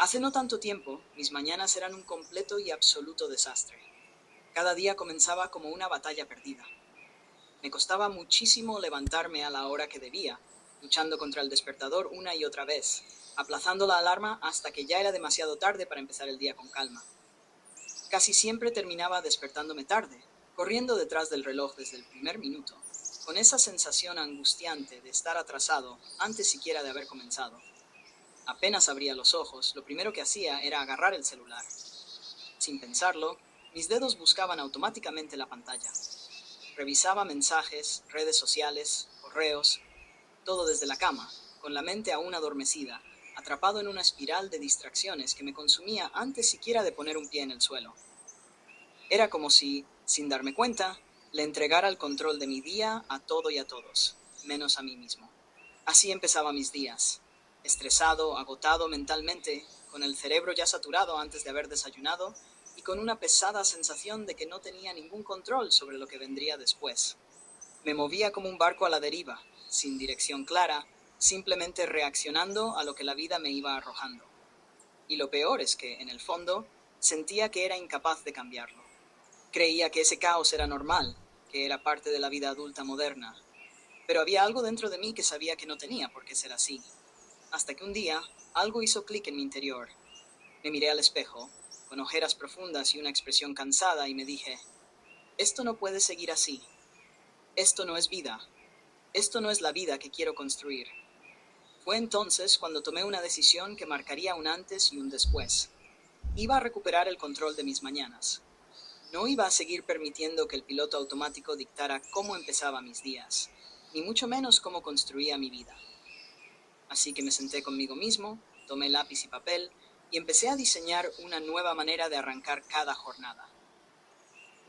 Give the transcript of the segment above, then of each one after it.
Hace no tanto tiempo, mis mañanas eran un completo y absoluto desastre. Cada día comenzaba como una batalla perdida. Me costaba muchísimo levantarme a la hora que debía, luchando contra el despertador una y otra vez, aplazando la alarma hasta que ya era demasiado tarde para empezar el día con calma. Casi siempre terminaba despertándome tarde, corriendo detrás del reloj desde el primer minuto, con esa sensación angustiante de estar atrasado antes siquiera de haber comenzado. Apenas abría los ojos, lo primero que hacía era agarrar el celular. Sin pensarlo, mis dedos buscaban automáticamente la pantalla. Revisaba mensajes, redes sociales, correos, todo desde la cama, con la mente aún adormecida, atrapado en una espiral de distracciones que me consumía antes siquiera de poner un pie en el suelo. Era como si, sin darme cuenta, le entregara el control de mi día a todo y a todos, menos a mí mismo. Así empezaba mis días, estresado, agotado mentalmente, con el cerebro ya saturado antes de haber desayunado y con una pesada sensación de que no tenía ningún control sobre lo que vendría después. Me movía como un barco a la deriva, sin dirección clara, simplemente reaccionando a lo que la vida me iba arrojando. Y lo peor es que, en el fondo, sentía que era incapaz de cambiarlo. Creía que ese caos era normal, que era parte de la vida adulta moderna, pero había algo dentro de mí que sabía que no tenía por qué ser así. Hasta que un día, algo hizo clic en mi interior. Me miré al espejo, con ojeras profundas y una expresión cansada, y me dije, esto no puede seguir así. Esto no es vida. Esto no es la vida que quiero construir. Fue entonces cuando tomé una decisión que marcaría un antes y un después. Iba a recuperar el control de mis mañanas. No iba a seguir permitiendo que el piloto automático dictara cómo empezaba mis días, ni mucho menos cómo construía mi vida. Así que me senté conmigo mismo, tomé lápiz y papel y empecé a diseñar una nueva manera de arrancar cada jornada.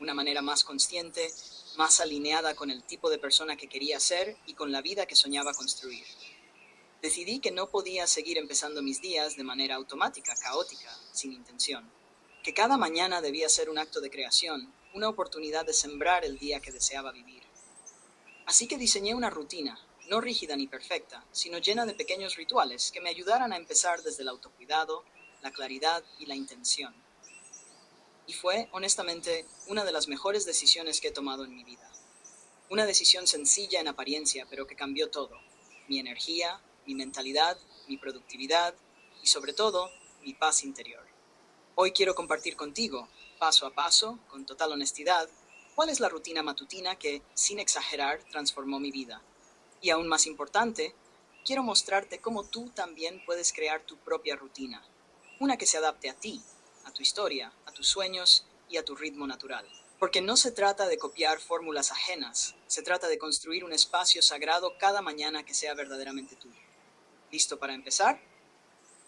Una manera más consciente, más alineada con el tipo de persona que quería ser y con la vida que soñaba construir. Decidí que no podía seguir empezando mis días de manera automática, caótica, sin intención. Que cada mañana debía ser un acto de creación, una oportunidad de sembrar el día que deseaba vivir. Así que diseñé una rutina, no rígida ni perfecta, sino llena de pequeños rituales que me ayudaran a empezar desde el autocuidado, la claridad y la intención. Y fue, honestamente, una de las mejores decisiones que he tomado en mi vida. Una decisión sencilla en apariencia, pero que cambió todo. Mi energía, mi mentalidad, mi productividad y, sobre todo, mi paz interior. Hoy quiero compartir contigo, paso a paso, con total honestidad, cuál es la rutina matutina que, sin exagerar, transformó mi vida. Y aún más importante, quiero mostrarte cómo tú también puedes crear tu propia rutina. Una que se adapte a ti, a tu historia, a tus sueños y a tu ritmo natural. Porque no se trata de copiar fórmulas ajenas, se trata de construir un espacio sagrado cada mañana que sea verdaderamente tuyo. ¿Listo para empezar?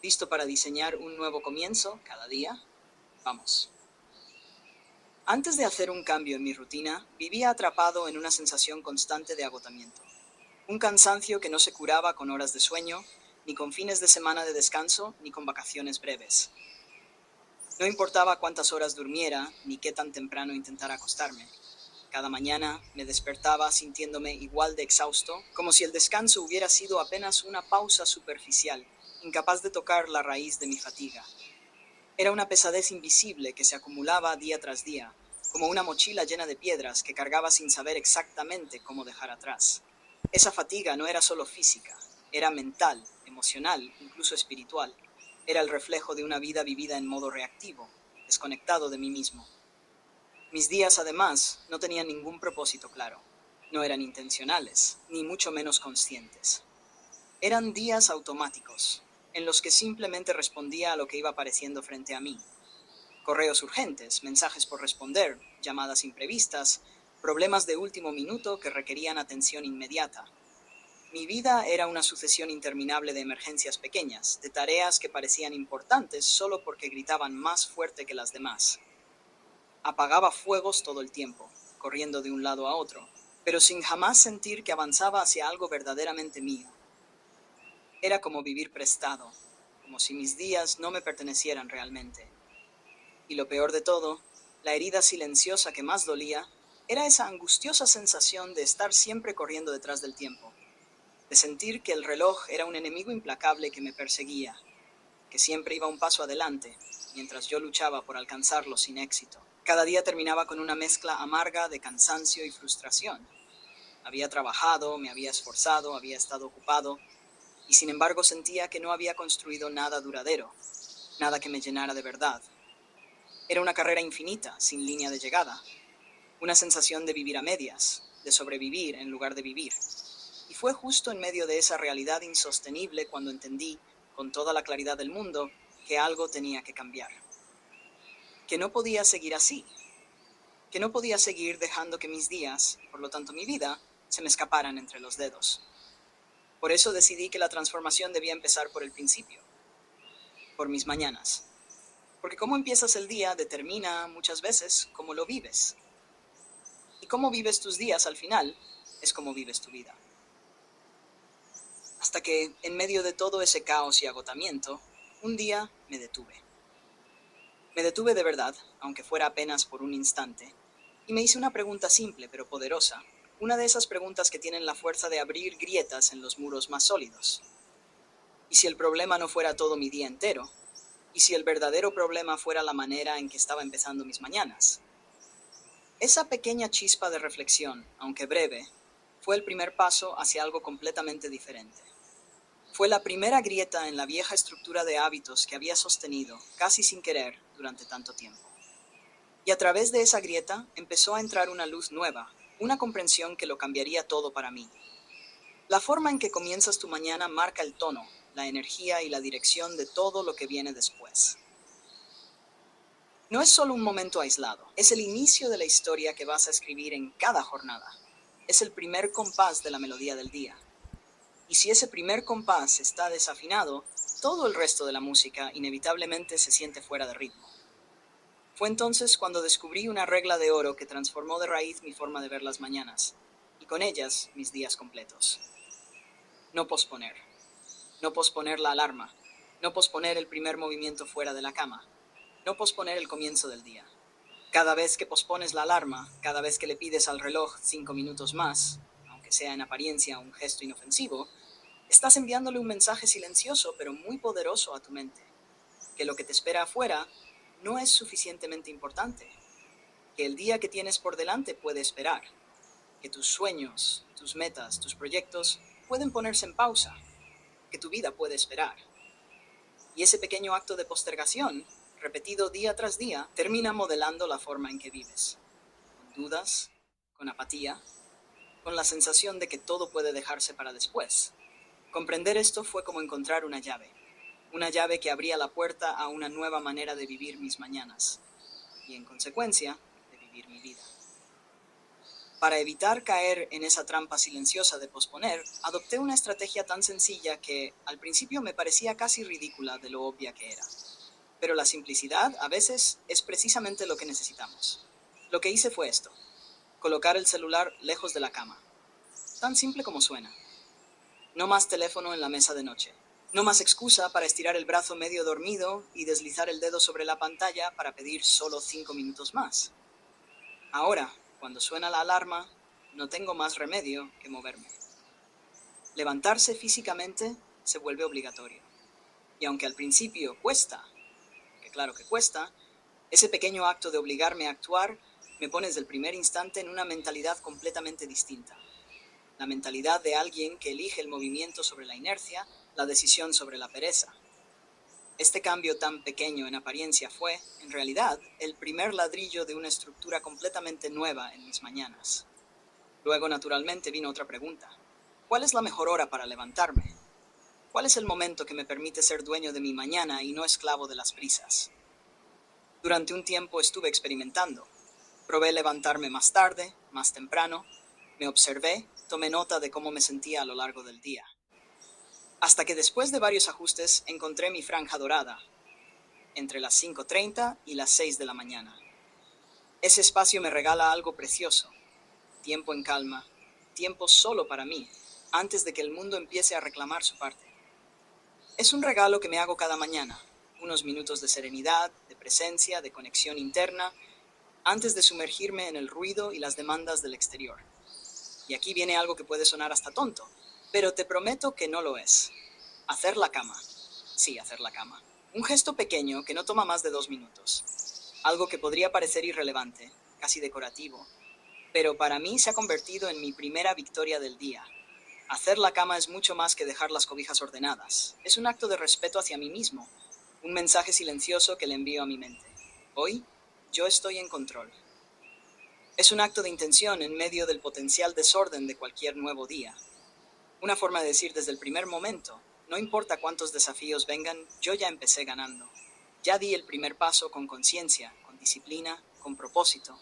¿Listo para diseñar un nuevo comienzo cada día? Vamos. Antes de hacer un cambio en mi rutina, vivía atrapado en una sensación constante de agotamiento. Un cansancio que no se curaba con horas de sueño, ni con fines de semana de descanso, ni con vacaciones breves. No importaba cuántas horas durmiera, ni qué tan temprano intentara acostarme. Cada mañana me despertaba sintiéndome igual de exhausto, como si el descanso hubiera sido apenas una pausa superficial, incapaz de tocar la raíz de mi fatiga. Era una pesadez invisible que se acumulaba día tras día, como una mochila llena de piedras que cargaba sin saber exactamente cómo dejar atrás. Esa fatiga no era solo física, era mental, emocional, incluso espiritual. Era el reflejo de una vida vivida en modo reactivo, desconectado de mí mismo. Mis días, además, no tenían ningún propósito claro. No eran intencionales, ni mucho menos conscientes. Eran días automáticos, en los que simplemente respondía a lo que iba apareciendo frente a mí. Correos urgentes, mensajes por responder, llamadas imprevistas, problemas de último minuto que requerían atención inmediata. Mi vida era una sucesión interminable de emergencias pequeñas, de tareas que parecían importantes solo porque gritaban más fuerte que las demás. Apagaba fuegos todo el tiempo, corriendo de un lado a otro, pero sin jamás sentir que avanzaba hacia algo verdaderamente mío. Era como vivir prestado, como si mis días no me pertenecieran realmente. Y lo peor de todo, la herida silenciosa que más dolía, era esa angustiosa sensación de estar siempre corriendo detrás del tiempo, de sentir que el reloj era un enemigo implacable que me perseguía. que siempre iba un paso adelante, mientras yo luchaba por alcanzarlo sin éxito. Cada día terminaba con una mezcla amarga de cansancio y frustración. Había trabajado, me había esforzado, había estado ocupado, y sin embargo sentía que no había construido nada duradero, nada que me llenara de verdad. Era una carrera infinita, sin línea de llegada, una sensación de vivir a medias, de sobrevivir en lugar de vivir. Y fue justo en medio de esa realidad insostenible cuando entendí, con toda la claridad del mundo, que algo tenía que cambiar. Que no podía seguir así. Que no podía seguir dejando que mis días, por lo tanto mi vida, se me escaparan entre los dedos. Por eso decidí que la transformación debía empezar por el principio, por mis mañanas. Porque cómo empiezas el día determina muchas veces cómo lo vives. Y cómo vives tus días al final es cómo vives tu vida. Hasta que, en medio de todo ese caos y agotamiento, un día me detuve. Me detuve de verdad, aunque fuera apenas por un instante, y me hice una pregunta simple pero poderosa, una de esas preguntas que tienen la fuerza de abrir grietas en los muros más sólidos. ¿Y si el problema no fuera todo mi día entero? ¿Y si el verdadero problema fuera la manera en que estaba empezando mis mañanas? Esa pequeña chispa de reflexión, aunque breve, fue el primer paso hacia algo completamente diferente. Fue la primera grieta en la vieja estructura de hábitos que había sostenido, casi sin querer, durante tanto tiempo. Y a través de esa grieta empezó a entrar una luz nueva, una comprensión que lo cambiaría todo para mí. La forma en que comienzas tu mañana marca el tono, la energía y la dirección de todo lo que viene después. No es solo un momento aislado, es el inicio de la historia que vas a escribir en cada jornada. Es el primer compás de la melodía del día. Y si ese primer compás está desafinado, todo el resto de la música inevitablemente se siente fuera de ritmo. Fue entonces cuando descubrí una regla de oro que transformó de raíz mi forma de ver las mañanas, y con ellas mis días completos. No posponer. No posponer la alarma. No posponer el primer movimiento fuera de la cama. No posponer el comienzo del día. Cada vez que pospones la alarma, cada vez que le pides al reloj 5 minutos más, aunque sea en apariencia un gesto inofensivo, estás enviándole un mensaje silencioso pero muy poderoso a tu mente, que lo que te espera afuera no es suficientemente importante, que el día que tienes por delante puede esperar, que tus sueños, tus metas, tus proyectos pueden ponerse en pausa, que tu vida puede esperar. Y ese pequeño acto de postergación, repetido día tras día, termina modelando la forma en que vives, con dudas, con apatía, con la sensación de que todo puede dejarse para después. Comprender esto fue como encontrar una llave que abría la puerta a una nueva manera de vivir mis mañanas y, en consecuencia, de vivir mi vida. Para evitar caer en esa trampa silenciosa de posponer, adopté una estrategia tan sencilla que, al principio, me parecía casi ridícula de lo obvia que era. Pero la simplicidad, a veces, es precisamente lo que necesitamos. Lo que hice fue esto: colocar el celular lejos de la cama. Tan simple como suena. No más teléfono en la mesa de noche. No más excusa para estirar el brazo medio dormido y deslizar el dedo sobre la pantalla para pedir solo 5 minutos más. Ahora, cuando suena la alarma, no tengo más remedio que moverme. Levantarse físicamente se vuelve obligatorio. Y aunque al principio cuesta, que claro que cuesta, ese pequeño acto de obligarme a actuar me pone desde el primer instante en una mentalidad completamente distinta. La mentalidad de alguien que elige el movimiento sobre la inercia, la decisión sobre la pereza. Este cambio tan pequeño en apariencia fue, en realidad, el primer ladrillo de una estructura completamente nueva en mis mañanas. Luego, naturalmente, vino otra pregunta. ¿Cuál es la mejor hora para levantarme? ¿Cuál es el momento que me permite ser dueño de mi mañana y no esclavo de las prisas? Durante un tiempo estuve experimentando. Probé levantarme más tarde, más temprano. Me observé, tomé nota de cómo me sentía a lo largo del día. Hasta que después de varios ajustes encontré mi franja dorada, entre las 5:30 y las 6 de la mañana. Ese espacio me regala algo precioso: tiempo en calma, tiempo solo para mí, antes de que el mundo empiece a reclamar su parte. Es un regalo que me hago cada mañana, unos minutos de serenidad, de presencia, de conexión interna, antes de sumergirme en el ruido y las demandas del exterior. Y aquí viene algo que puede sonar hasta tonto, pero te prometo que no lo es. Hacer la cama. Sí, hacer la cama. Un gesto pequeño que no toma más de 2 minutos. Algo que podría parecer irrelevante, casi decorativo, pero para mí se ha convertido en mi primera victoria del día. Hacer la cama es mucho más que dejar las cobijas ordenadas. Es un acto de respeto hacia mí mismo, un mensaje silencioso que le envío a mi mente. Hoy, yo estoy en control. Es un acto de intención en medio del potencial desorden de cualquier nuevo día. Una forma de decir desde el primer momento, no importa cuántos desafíos vengan, yo ya empecé ganando. Ya di el primer paso con conciencia, con disciplina, con propósito.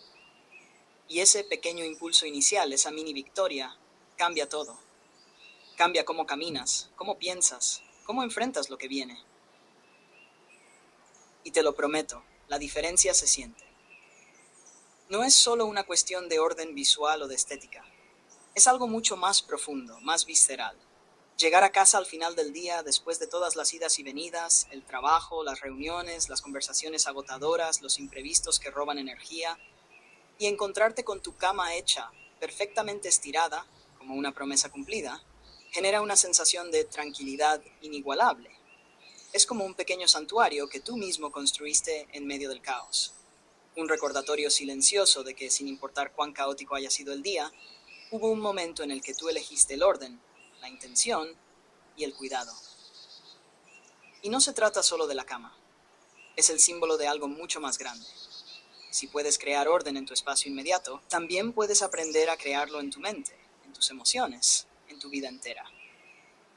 Y ese pequeño impulso inicial, esa mini victoria, cambia todo. Cambia cómo caminas, cómo piensas, cómo enfrentas lo que viene. Y te lo prometo, la diferencia se siente. No es solo una cuestión de orden visual o de estética. Es algo mucho más profundo, más visceral. Llegar a casa al final del día, después de todas las idas y venidas, el trabajo, las reuniones, las conversaciones agotadoras, los imprevistos que roban energía, y encontrarte con tu cama hecha, perfectamente estirada, como una promesa cumplida, genera una sensación de tranquilidad inigualable. Es como un pequeño santuario que tú mismo construiste en medio del caos. Un recordatorio silencioso de que, sin importar cuán caótico haya sido el día, hubo un momento en el que tú elegiste el orden, la intención y el cuidado. Y no se trata solo de la cama. Es el símbolo de algo mucho más grande. Si puedes crear orden en tu espacio inmediato, también puedes aprender a crearlo en tu mente, en tus emociones, en tu vida entera.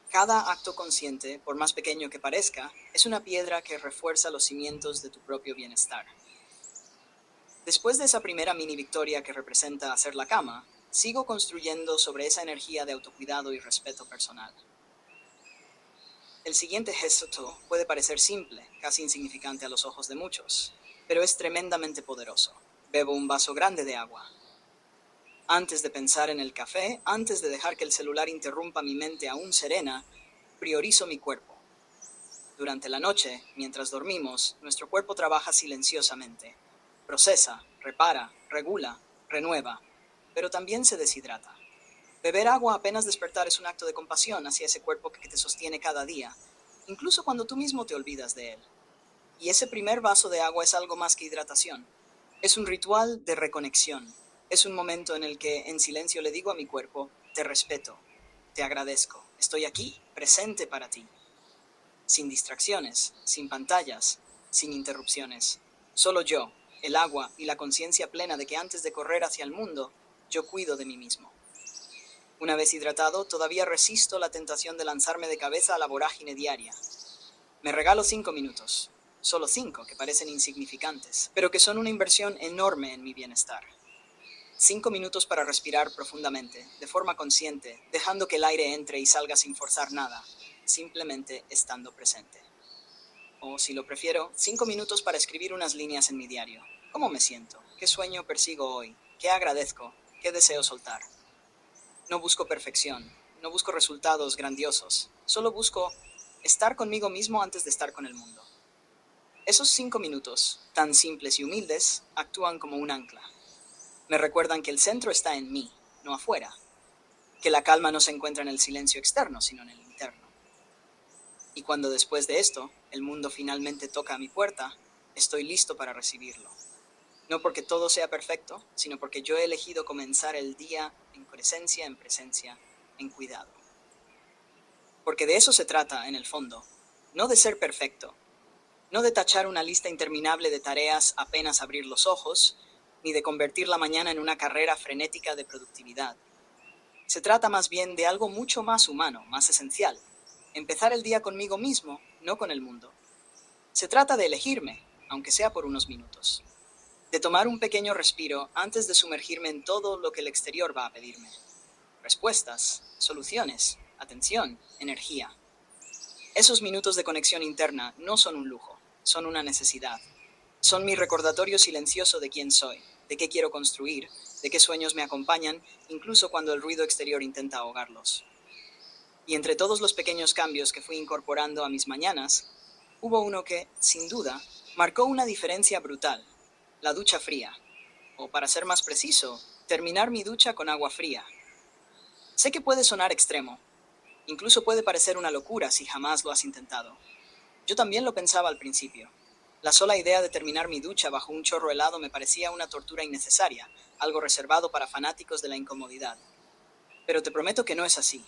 Cada acto consciente, por más pequeño que parezca, es una piedra que refuerza los cimientos de tu propio bienestar. Después de esa primera mini victoria que representa hacer la cama, sigo construyendo sobre esa energía de autocuidado y respeto personal. El siguiente gesto puede parecer simple, casi insignificante a los ojos de muchos, pero es tremendamente poderoso. Bebo un vaso grande de agua. Antes de pensar en el café, antes de dejar que el celular interrumpa mi mente aún serena, priorizo mi cuerpo. Durante la noche, mientras dormimos, nuestro cuerpo trabaja silenciosamente. Procesa, repara, regula, renueva, pero también se deshidrata. Beber agua apenas despertar es un acto de compasión hacia ese cuerpo que te sostiene cada día, incluso cuando tú mismo te olvidas de él. Y ese primer vaso de agua es algo más que hidratación. Es un ritual de reconexión. Es un momento en el que en silencio le digo a mi cuerpo, te respeto, te agradezco, estoy aquí, presente para ti. Sin distracciones, sin pantallas, sin interrupciones. Solo yo, el agua y la conciencia plena de que antes de correr hacia el mundo, yo cuido de mí mismo. Una vez hidratado, todavía resisto la tentación de lanzarme de cabeza a la vorágine diaria. Me regalo 5 minutos. Solo 5, que parecen insignificantes, pero que son una inversión enorme en mi bienestar. 5 minutos para respirar profundamente, de forma consciente, dejando que el aire entre y salga sin forzar nada, simplemente estando presente. O, si lo prefiero, 5 minutos para escribir unas líneas en mi diario. ¿Cómo me siento? ¿Qué sueño persigo hoy? ¿Qué agradezco? ¿Qué deseo soltar? No busco perfección, no busco resultados grandiosos, solo busco estar conmigo mismo antes de estar con el mundo. Esos 5 minutos, tan simples y humildes, actúan como un ancla. Me recuerdan que el centro está en mí, no afuera, que la calma no se encuentra en el silencio externo, sino en el interno. Y cuando después de esto, el mundo finalmente toca a mi puerta, estoy listo para recibirlo. No porque todo sea perfecto, sino porque yo he elegido comenzar el día en presencia, en cuidado. Porque de eso se trata, en el fondo, no de ser perfecto, no de tachar una lista interminable de tareas apenas abrir los ojos, ni de convertir la mañana en una carrera frenética de productividad. Se trata más bien de algo mucho más humano, más esencial. Empezar el día conmigo mismo, no con el mundo. Se trata de elegirme, aunque sea por unos minutos. De tomar un pequeño respiro antes de sumergirme en todo lo que el exterior va a pedirme. Respuestas, soluciones, atención, energía. Esos minutos de conexión interna no son un lujo, son una necesidad. Son mi recordatorio silencioso de quién soy, de qué quiero construir, de qué sueños me acompañan, incluso cuando el ruido exterior intenta ahogarlos. Y entre todos los pequeños cambios que fui incorporando a mis mañanas, hubo uno que, sin duda, marcó una diferencia brutal: la ducha fría. O, para ser más preciso, terminar mi ducha con agua fría. Sé que puede sonar extremo, incluso puede parecer una locura si jamás lo has intentado. Yo también lo pensaba al principio. La sola idea de terminar mi ducha bajo un chorro helado me parecía una tortura innecesaria, algo reservado para fanáticos de la incomodidad. Pero te prometo que no es así.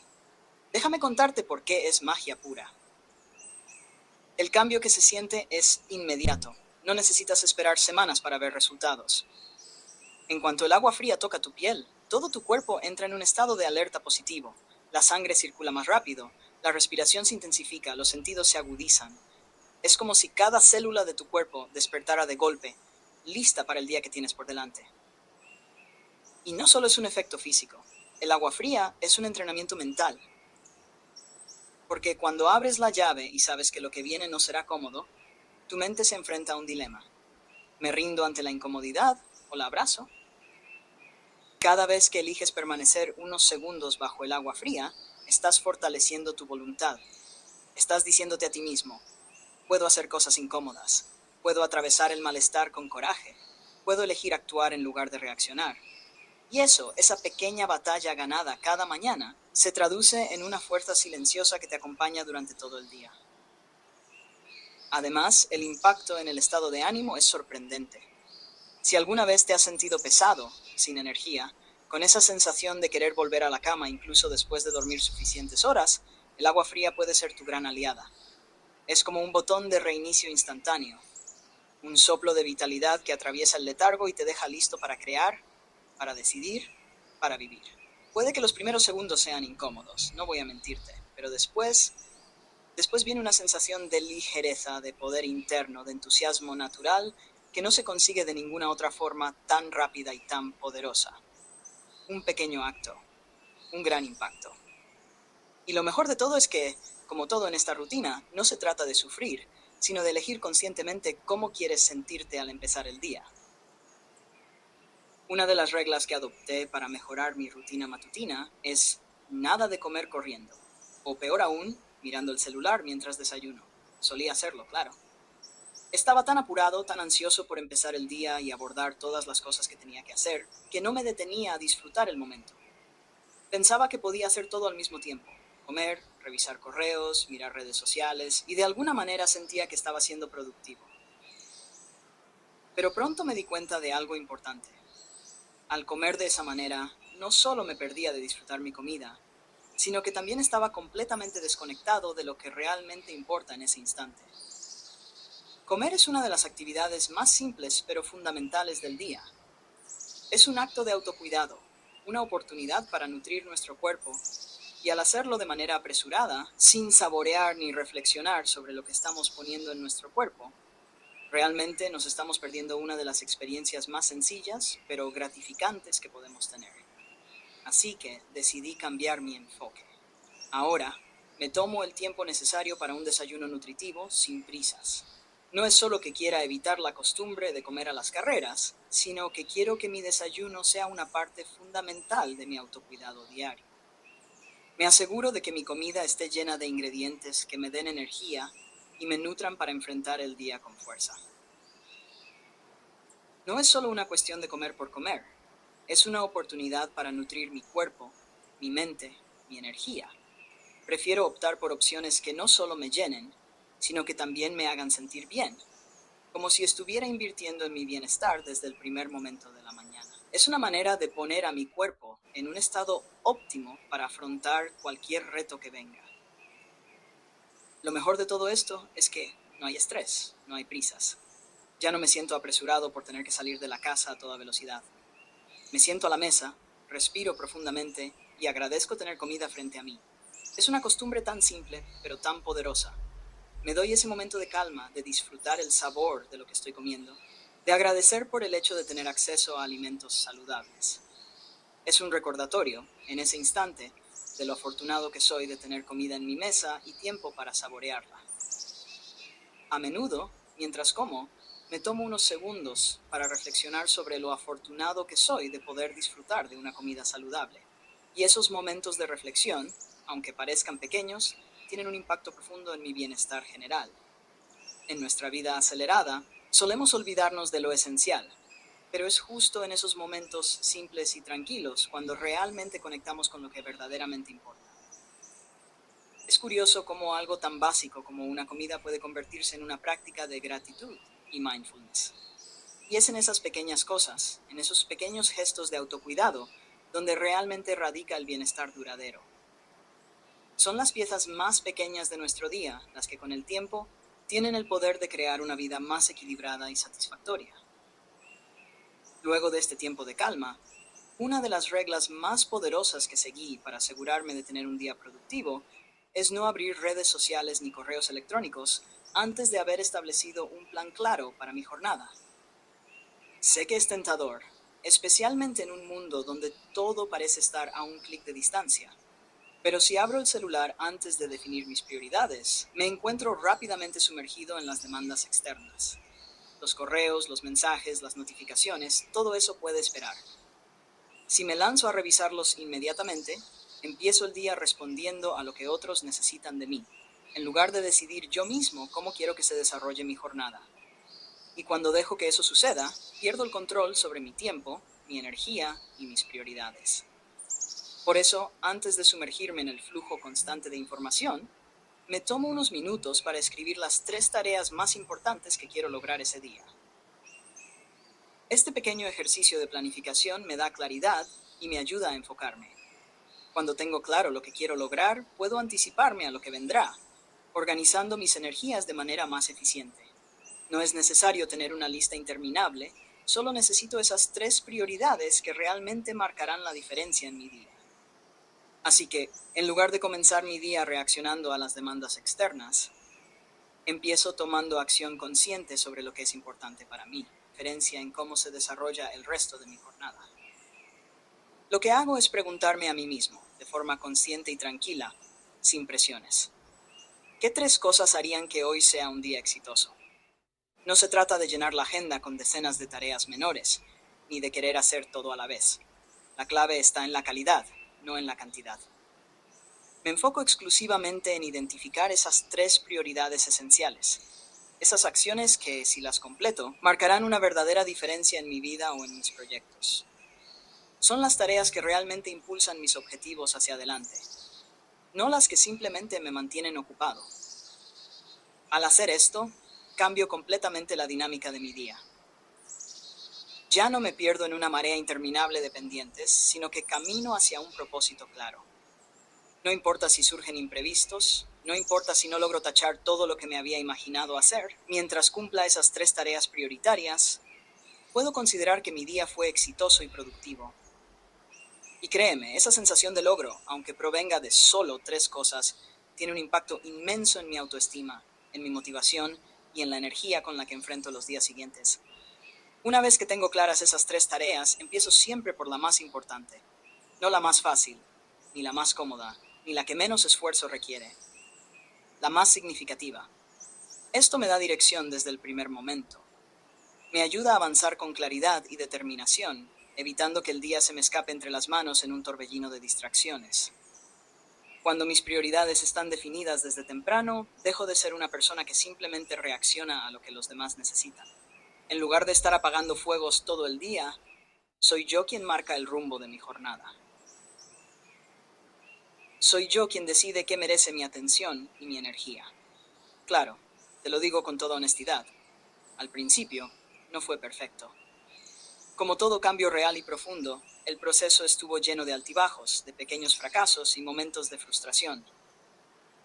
Déjame contarte por qué es magia pura. El cambio que se siente es inmediato. No necesitas esperar semanas para ver resultados. En cuanto el agua fría toca tu piel, todo tu cuerpo entra en un estado de alerta positivo. La sangre circula más rápido, la respiración se intensifica, los sentidos se agudizan. Es como si cada célula de tu cuerpo despertara de golpe, lista para el día que tienes por delante. Y no solo es un efecto físico. El agua fría es un entrenamiento mental. Porque cuando abres la llave y sabes que lo que viene no será cómodo, tu mente se enfrenta a un dilema. ¿Me rindo ante la incomodidad o la abrazo? Cada vez que eliges permanecer unos segundos bajo el agua fría, estás fortaleciendo tu voluntad. Estás diciéndote a ti mismo, puedo hacer cosas incómodas, puedo atravesar el malestar con coraje, puedo elegir actuar en lugar de reaccionar. Y eso, esa pequeña batalla ganada cada mañana, se traduce en una fuerza silenciosa que te acompaña durante todo el día. Además, el impacto en el estado de ánimo es sorprendente. Si alguna vez te has sentido pesado, sin energía, con esa sensación de querer volver a la cama incluso después de dormir suficientes horas, el agua fría puede ser tu gran aliada. Es como un botón de reinicio instantáneo, un soplo de vitalidad que atraviesa el letargo y te deja listo para crear, para decidir, para vivir. Puede que los primeros segundos sean incómodos, no voy a mentirte, pero después viene una sensación de ligereza, de poder interno, de entusiasmo natural que no se consigue de ninguna otra forma tan rápida y tan poderosa. Un pequeño acto, un gran impacto. Y lo mejor de todo es que, como todo en esta rutina, no se trata de sufrir, sino de elegir conscientemente cómo quieres sentirte al empezar el día. Una de las reglas que adopté para mejorar mi rutina matutina es nada de comer corriendo, o peor aún, mirando el celular mientras desayuno. Solía hacerlo, claro. Estaba tan apurado, tan ansioso por empezar el día y abordar todas las cosas que tenía que hacer, que no me detenía a disfrutar el momento. Pensaba que podía hacer todo al mismo tiempo: comer, revisar correos, mirar redes sociales, y de alguna manera sentía que estaba siendo productivo. Pero pronto me di cuenta de algo importante. Al comer de esa manera, no solo me perdía de disfrutar mi comida, sino que también estaba completamente desconectado de lo que realmente importa en ese instante. Comer es una de las actividades más simples pero fundamentales del día. Es un acto de autocuidado, una oportunidad para nutrir nuestro cuerpo, y al hacerlo de manera apresurada, sin saborear ni reflexionar sobre lo que estamos poniendo en nuestro cuerpo, realmente nos estamos perdiendo una de las experiencias más sencillas pero gratificantes que podemos tener. Así que decidí cambiar mi enfoque. Ahora, me tomo el tiempo necesario para un desayuno nutritivo sin prisas. No es solo que quiera evitar la costumbre de comer a las carreras, sino que quiero que mi desayuno sea una parte fundamental de mi autocuidado diario. Me aseguro de que mi comida esté llena de ingredientes que me den energía y me nutran para enfrentar el día con fuerza. No es solo una cuestión de comer por comer, es una oportunidad para nutrir mi cuerpo, mi mente, mi energía. Prefiero optar por opciones que no solo me llenen, sino que también me hagan sentir bien, como si estuviera invirtiendo en mi bienestar desde el primer momento de la mañana. Es una manera de poner a mi cuerpo en un estado óptimo para afrontar cualquier reto que venga. Lo mejor de todo esto es que no hay estrés, no hay prisas. Ya no me siento apresurado por tener que salir de la casa a toda velocidad. Me siento a la mesa, respiro profundamente y agradezco tener comida frente a mí. Es una costumbre tan simple, pero tan poderosa. Me doy ese momento de calma, de disfrutar el sabor de lo que estoy comiendo, de agradecer por el hecho de tener acceso a alimentos saludables. Es un recordatorio, en ese instante, de lo afortunado que soy de tener comida en mi mesa y tiempo para saborearla. A menudo, mientras como, me tomo unos segundos para reflexionar sobre lo afortunado que soy de poder disfrutar de una comida saludable. Y esos momentos de reflexión, aunque parezcan pequeños, tienen un impacto profundo en mi bienestar general. En nuestra vida acelerada, solemos olvidarnos de lo esencial, pero es justo en esos momentos simples y tranquilos cuando realmente conectamos con lo que verdaderamente importa. Es curioso cómo algo tan básico como una comida puede convertirse en una práctica de gratitud y mindfulness. Y es en esas pequeñas cosas, en esos pequeños gestos de autocuidado, donde realmente radica el bienestar duradero. Son las piezas más pequeñas de nuestro día las que con el tiempo tienen el poder de crear una vida más equilibrada y satisfactoria. Luego de este tiempo de calma, una de las reglas más poderosas que seguí para asegurarme de tener un día productivo es no abrir redes sociales ni correos electrónicos antes de haber establecido un plan claro para mi jornada. Sé que es tentador, especialmente en un mundo donde todo parece estar a un clic de distancia. Pero si abro el celular antes de definir mis prioridades, me encuentro rápidamente sumergido en las demandas externas. Los correos, los mensajes, las notificaciones, todo eso puede esperar. Si me lanzo a revisarlos inmediatamente, empiezo el día respondiendo a lo que otros necesitan de mí, en lugar de decidir yo mismo cómo quiero que se desarrolle mi jornada. Y cuando dejo que eso suceda, pierdo el control sobre mi tiempo, mi energía y mis prioridades. Por eso, antes de sumergirme en el flujo constante de información, me tomo unos minutos para escribir las 3 tareas más importantes que quiero lograr ese día. Este pequeño ejercicio de planificación me da claridad y me ayuda a enfocarme. Cuando tengo claro lo que quiero lograr, puedo anticiparme a lo que vendrá, organizando mis energías de manera más eficiente. No es necesario tener una lista interminable, solo necesito esas 3 prioridades que realmente marcarán la diferencia en mi día. Así que, en lugar de comenzar mi día reaccionando a las demandas externas, empiezo tomando acción consciente sobre lo que es importante para mí, diferencia en cómo se desarrolla el resto de mi jornada. Lo que hago es preguntarme a mí mismo, de forma consciente y tranquila, sin presiones. ¿Qué 3 cosas harían que hoy sea un día exitoso? No se trata de llenar la agenda con decenas de tareas menores, ni de querer hacer todo a la vez. La clave está en la calidad, no en la cantidad. Me enfoco exclusivamente en identificar esas 3 prioridades esenciales. Esas acciones que, si las completo, marcarán una verdadera diferencia en mi vida o en mis proyectos. Son las tareas que realmente impulsan mis objetivos hacia adelante, no las que simplemente me mantienen ocupado. Al hacer esto, cambio completamente la dinámica de mi día. Ya no me pierdo en una marea interminable de pendientes, sino que camino hacia un propósito claro. No importa si surgen imprevistos, no importa si no logro tachar todo lo que me había imaginado hacer, mientras cumpla esas 3 tareas prioritarias, puedo considerar que mi día fue exitoso y productivo. Y créeme, esa sensación de logro, aunque provenga de solo 3 cosas, tiene un impacto inmenso en mi autoestima, en mi motivación y en la energía con la que enfrento los días siguientes. Una vez que tengo claras esas 3 tareas, empiezo siempre por la más importante, no la más fácil, ni la más cómoda, ni la que menos esfuerzo requiere, la más significativa. Esto me da dirección desde el primer momento. Me ayuda a avanzar con claridad y determinación, evitando que el día se me escape entre las manos en un torbellino de distracciones. Cuando mis prioridades están definidas desde temprano, dejo de ser una persona que simplemente reacciona a lo que los demás necesitan. En lugar de estar apagando fuegos todo el día, soy yo quien marca el rumbo de mi jornada. Soy yo quien decide qué merece mi atención y mi energía. Claro, te lo digo con toda honestidad. Al principio, no fue perfecto. Como todo cambio real y profundo, el proceso estuvo lleno de altibajos, de pequeños fracasos y momentos de frustración.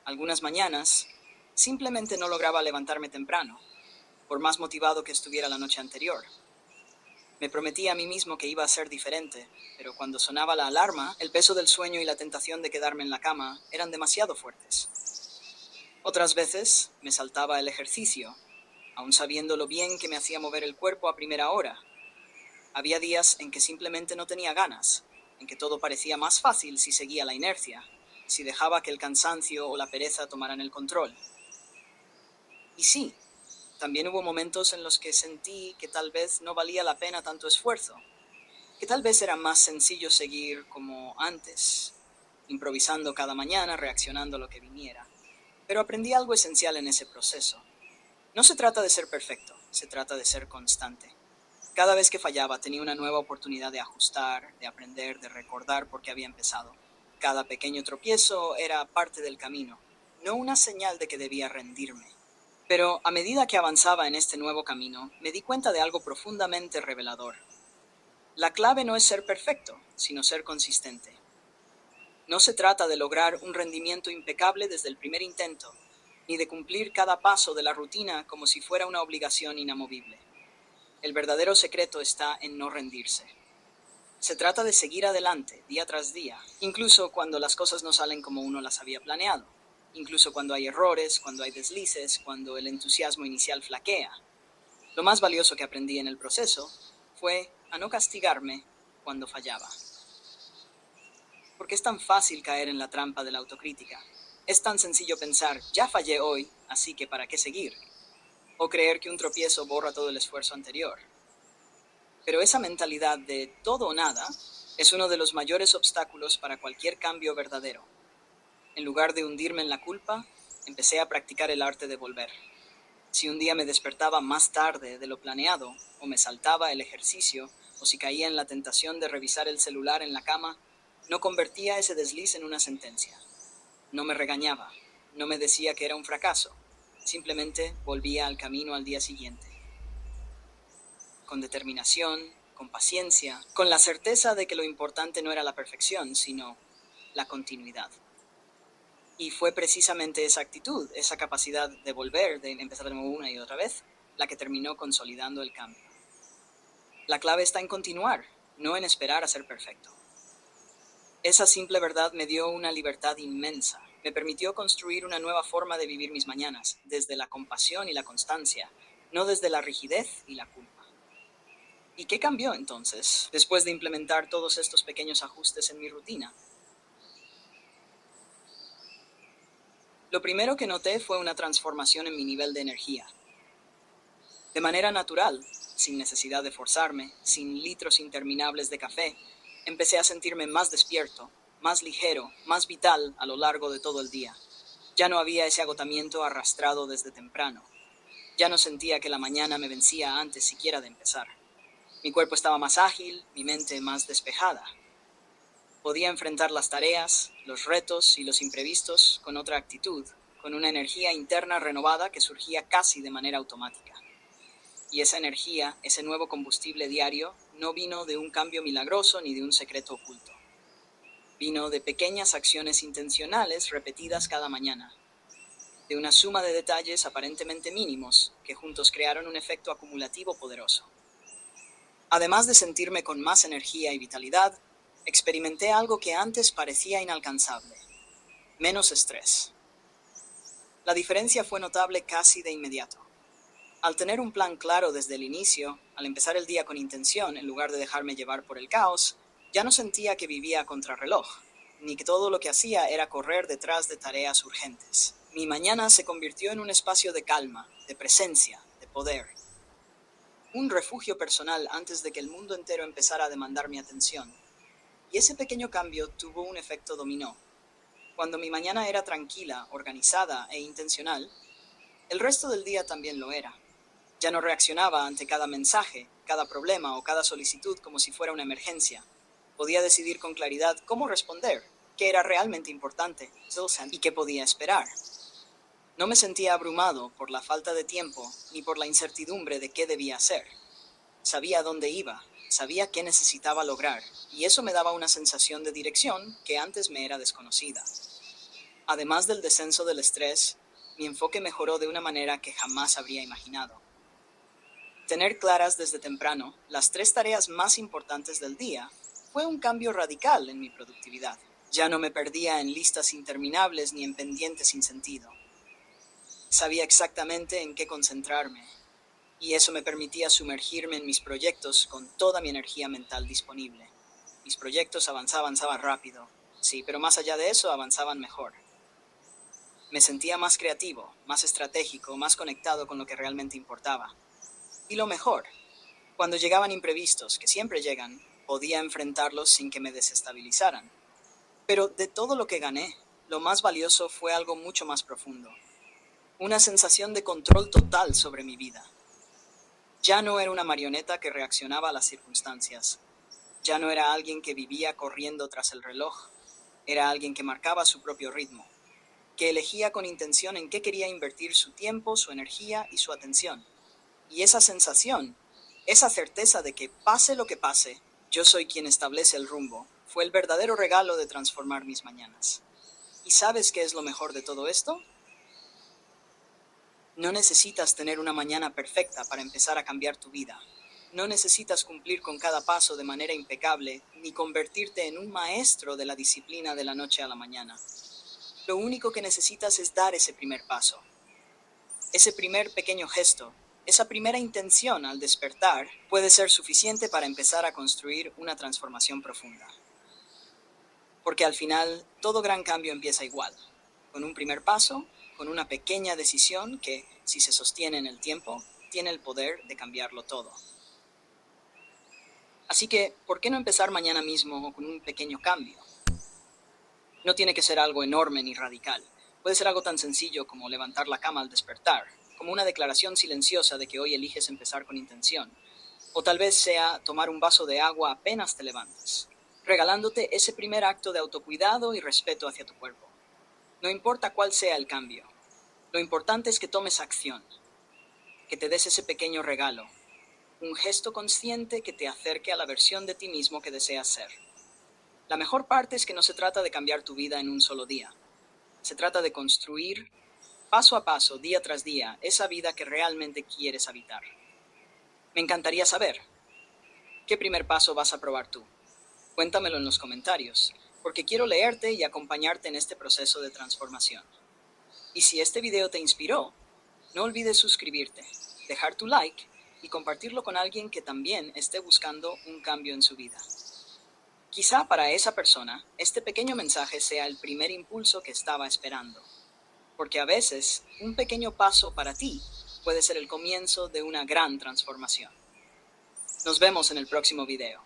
Algunas mañanas, simplemente no lograba levantarme temprano, por más motivado que estuviera la noche anterior. Me prometí a mí mismo que iba a ser diferente, pero cuando sonaba la alarma, el peso del sueño y la tentación de quedarme en la cama eran demasiado fuertes. Otras veces me saltaba el ejercicio, aun sabiendo lo bien que me hacía mover el cuerpo a primera hora. Había días en que simplemente no tenía ganas, en que todo parecía más fácil si seguía la inercia, si dejaba que el cansancio o la pereza tomaran el control. Y sí, también hubo momentos en los que sentí que tal vez no valía la pena tanto esfuerzo, que tal vez era más sencillo seguir como antes, improvisando cada mañana, reaccionando a lo que viniera. Pero aprendí algo esencial en ese proceso. No se trata de ser perfecto, se trata de ser constante. Cada vez que fallaba tenía una nueva oportunidad de ajustar, de aprender, de recordar por qué había empezado. Cada pequeño tropiezo era parte del camino, no una señal de que debía rendirme. Pero a medida que avanzaba en este nuevo camino, me di cuenta de algo profundamente revelador. La clave no es ser perfecto, sino ser consistente. No se trata de lograr un rendimiento impecable desde el primer intento, ni de cumplir cada paso de la rutina como si fuera una obligación inamovible. El verdadero secreto está en no rendirse. Se trata de seguir adelante, día tras día, incluso cuando las cosas no salen como uno las había planeado, incluso cuando hay errores, cuando hay deslices, cuando el entusiasmo inicial flaquea. Lo más valioso que aprendí en el proceso fue a no castigarme cuando fallaba. Porque es tan fácil caer en la trampa de la autocrítica. Es tan sencillo pensar, ya fallé hoy, así que ¿para qué seguir? O creer que un tropiezo borra todo el esfuerzo anterior. Pero esa mentalidad de todo o nada es uno de los mayores obstáculos para cualquier cambio verdadero. En lugar de hundirme en la culpa, empecé a practicar el arte de volver. Si un día me despertaba más tarde de lo planeado, o me saltaba el ejercicio, o si caía en la tentación de revisar el celular en la cama, no convertía ese desliz en una sentencia. No me regañaba, no me decía que era un fracaso. Simplemente volvía al camino al día siguiente. Con determinación, con paciencia, con la certeza de que lo importante no era la perfección, sino la continuidad. Y fue precisamente esa actitud, esa capacidad de volver, de empezar de nuevo una y otra vez, la que terminó consolidando el cambio. La clave está en continuar, no en esperar a ser perfecto. Esa simple verdad me dio una libertad inmensa. Me permitió construir una nueva forma de vivir mis mañanas, desde la compasión y la constancia, no desde la rigidez y la culpa. ¿Y qué cambió entonces, después de implementar todos estos pequeños ajustes en mi rutina? Lo primero que noté fue una transformación en mi nivel de energía. De manera natural, sin necesidad de forzarme, sin litros interminables de café, empecé a sentirme más despierto, más ligero, más vital a lo largo de todo el día. Ya no había ese agotamiento arrastrado desde temprano. Ya no sentía que la mañana me vencía antes siquiera de empezar. Mi cuerpo estaba más ágil, mi mente más despejada. Podía enfrentar las tareas, los retos y los imprevistos con otra actitud, con una energía interna renovada que surgía casi de manera automática. Y esa energía, ese nuevo combustible diario, no vino de un cambio milagroso ni de un secreto oculto. Vino de pequeñas acciones intencionales repetidas cada mañana, de una suma de detalles aparentemente mínimos que juntos crearon un efecto acumulativo poderoso. Además de sentirme con más energía y vitalidad, experimenté algo que antes parecía inalcanzable: menos estrés. La diferencia fue notable casi de inmediato. Al tener un plan claro desde el inicio, al empezar el día con intención en lugar de dejarme llevar por el caos, ya no sentía que vivía a contrarreloj, ni que todo lo que hacía era correr detrás de tareas urgentes. Mi mañana se convirtió en un espacio de calma, de presencia, de poder. Un refugio personal antes de que el mundo entero empezara a demandar mi atención. Y ese pequeño cambio tuvo un efecto dominó. Cuando mi mañana era tranquila, organizada e intencional, el resto del día también lo era. Ya no reaccionaba ante cada mensaje, cada problema o cada solicitud como si fuera una emergencia. Podía decidir con claridad cómo responder, qué era realmente importante y qué podía esperar. No me sentía abrumado por la falta de tiempo ni por la incertidumbre de qué debía hacer. Sabía dónde iba, sabía qué necesitaba lograr, y eso me daba una sensación de dirección que antes me era desconocida. Además del descenso del estrés, mi enfoque mejoró de una manera que jamás habría imaginado. Tener claras desde temprano las 3 tareas más importantes del día fue un cambio radical en mi productividad. Ya no me perdía en listas interminables ni en pendientes sin sentido. Sabía exactamente en qué concentrarme, y eso me permitía sumergirme en mis proyectos con toda mi energía mental disponible. Mis proyectos avanzaban rápido, sí, pero más allá de eso avanzaban mejor. Me sentía más creativo, más estratégico, más conectado con lo que realmente importaba. Y lo mejor, cuando llegaban imprevistos, que siempre llegan, podía enfrentarlos sin que me desestabilizaran. Pero de todo lo que gané, lo más valioso fue algo mucho más profundo. Una sensación de control total sobre mi vida. Ya no era una marioneta que reaccionaba a las circunstancias. Ya no era alguien que vivía corriendo tras el reloj. Era alguien que marcaba su propio ritmo. que elegía con intención en qué quería invertir su tiempo, su energía y su atención. Y esa sensación, esa certeza de que pase lo que pase, yo soy quien establece el rumbo, fue el verdadero regalo de transformar mis mañanas. ¿Y sabes qué es lo mejor de todo esto? No necesitas tener una mañana perfecta para empezar a cambiar tu vida. No necesitas cumplir con cada paso de manera impecable, ni convertirte en un maestro de la disciplina de la noche a la mañana. Lo único que necesitas es dar ese primer paso. Ese primer pequeño gesto, esa primera intención al despertar, puede ser suficiente para empezar a construir una transformación profunda. Porque al final, todo gran cambio empieza igual, con un primer paso, con una pequeña decisión que, si se sostiene en el tiempo, tiene el poder de cambiarlo todo. Así que, ¿por qué no empezar mañana mismo con un pequeño cambio? No tiene que ser algo enorme ni radical. Puede ser algo tan sencillo como levantar la cama al despertar, como una declaración silenciosa de que hoy eliges empezar con intención. O tal vez sea tomar un vaso de agua apenas te levantes, regalándote ese primer acto de autocuidado y respeto hacia tu cuerpo. No importa cuál sea el cambio, lo importante es que tomes acción, que te des ese pequeño regalo, un gesto consciente que te acerque a la versión de ti mismo que deseas ser. La mejor parte es que no se trata de cambiar tu vida en un solo día. Se trata de construir, paso a paso, día tras día, esa vida que realmente quieres habitar. Me encantaría saber, ¿qué primer paso vas a probar tú? Cuéntamelo en los comentarios, porque quiero leerte y acompañarte en este proceso de transformación. Y si este video te inspiró, no olvides suscribirte, dejar tu like y compartirlo con alguien que también esté buscando un cambio en su vida. Quizá para esa persona, este pequeño mensaje sea el primer impulso que estaba esperando. Porque a veces, un pequeño paso para ti puede ser el comienzo de una gran transformación. Nos vemos en el próximo video.